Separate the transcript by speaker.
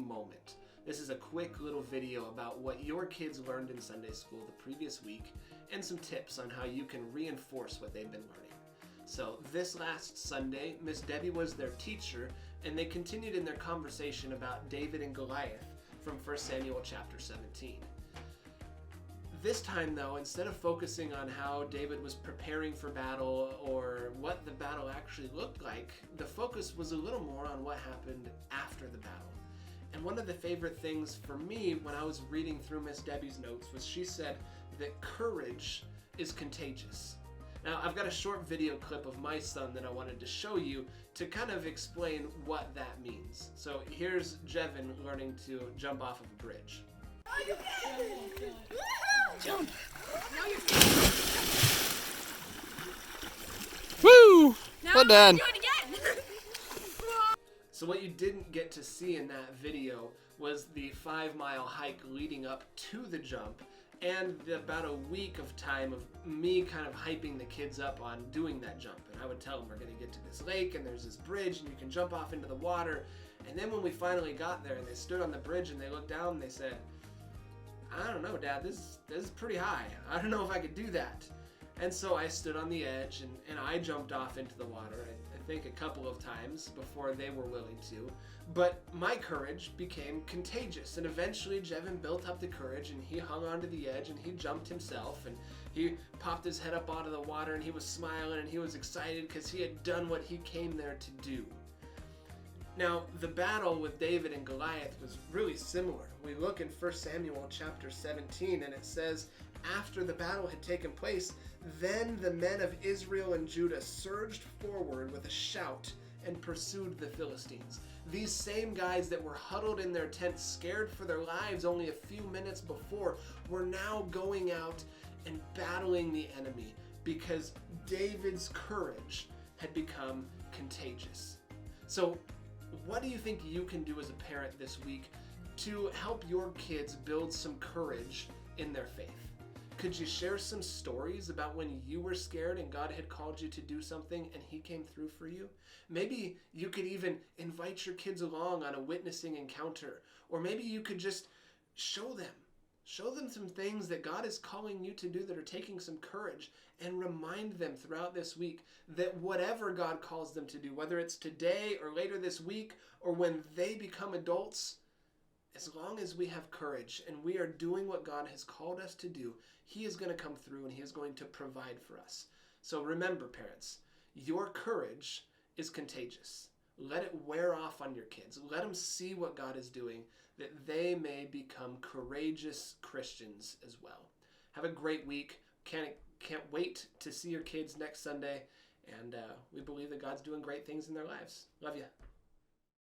Speaker 1: moment. This is a quick little video about what your kids learned in Sunday school the previous week and some tips on how you can reinforce what they've been learning. So this last Sunday, Miss Debbie was their teacher, and they continued in their conversation about David and Goliath from 1 Samuel chapter 17. This time though, instead of focusing on how David was preparing for battle or what the battle actually looked like, the focus was a little more on what happened after the battle. And one of the favorite things for me when I was reading through Miss Debbie's notes was she said that courage is contagious. Now, I've got a short video clip of my son that I wanted to show you to kind of explain what that means. So here's Jevin learning to jump off of a bridge.
Speaker 2: Oh, you can! Jump! Now you're
Speaker 3: Woo!
Speaker 2: now
Speaker 3: Well done.
Speaker 2: do it again!
Speaker 1: So what you didn't get to see in that video was the 5-mile hike leading up to the jump and about a week of time of me kind of hyping the kids up on doing that jump. And I would tell them we're going to get to this lake and there's this bridge and you can jump off into the water. And then when we finally got there and they stood on the bridge and they looked down and they said, I don't know, Dad, this is pretty high. I don't know if I could do that. And so I stood on the edge and I jumped off into the water, I think a couple of times before they were willing to. But my courage became contagious, and eventually Jevin built up the courage and he hung onto the edge and he jumped himself and he popped his head up out of the water and he was smiling and he was excited because he had done what he came there to do. Now, the battle with David and Goliath was really similar. We look in 1 Samuel chapter 17 and it says, after the battle had taken place, then the men of Israel and Judah surged forward with a shout and pursued the Philistines. These same guys that were huddled in their tents, scared for their lives only a few minutes before, were now going out and battling the enemy because David's courage had become contagious. So, what do you think you can do as a parent this week to help your kids build some courage in their faith? Could you share some stories about when you were scared and God had called you to do something and he came through for you? Maybe you could even invite your kids along on a witnessing encounter, or maybe you could just show them some things that God is calling you to do that are taking some courage, and remind them throughout this week that whatever God calls them to do, whether it's today or later this week or when they become adults, as long as we have courage and we are doing what God has called us to do, he is going to come through and he is going to provide for us. So remember, parents, your courage is contagious. Let it wear off on your kids. Let them see what God is doing, that they may become courageous Christians as well. Have a great week. Can't wait to see your kids next Sunday. And we believe that God's doing great things in their lives. Love you.